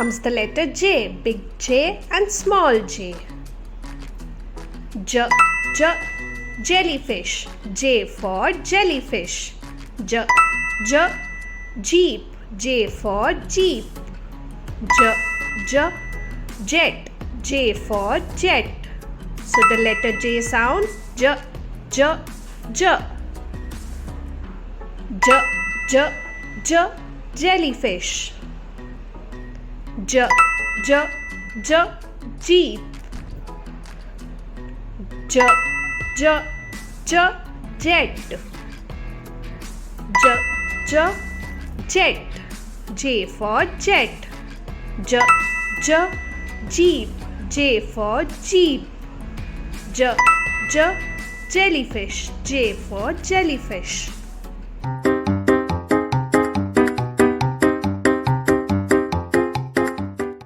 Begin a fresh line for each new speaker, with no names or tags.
comes the letter J, big J and small j. Jellyfish, J for jellyfish. Jeep, J for jeep. Jet, J for jet. So the letter J sounds J. Jellyfish. Jeep. Jet. Jet, J for jet. Jeep, J for jeep. Jellyfish, J for jellyfish.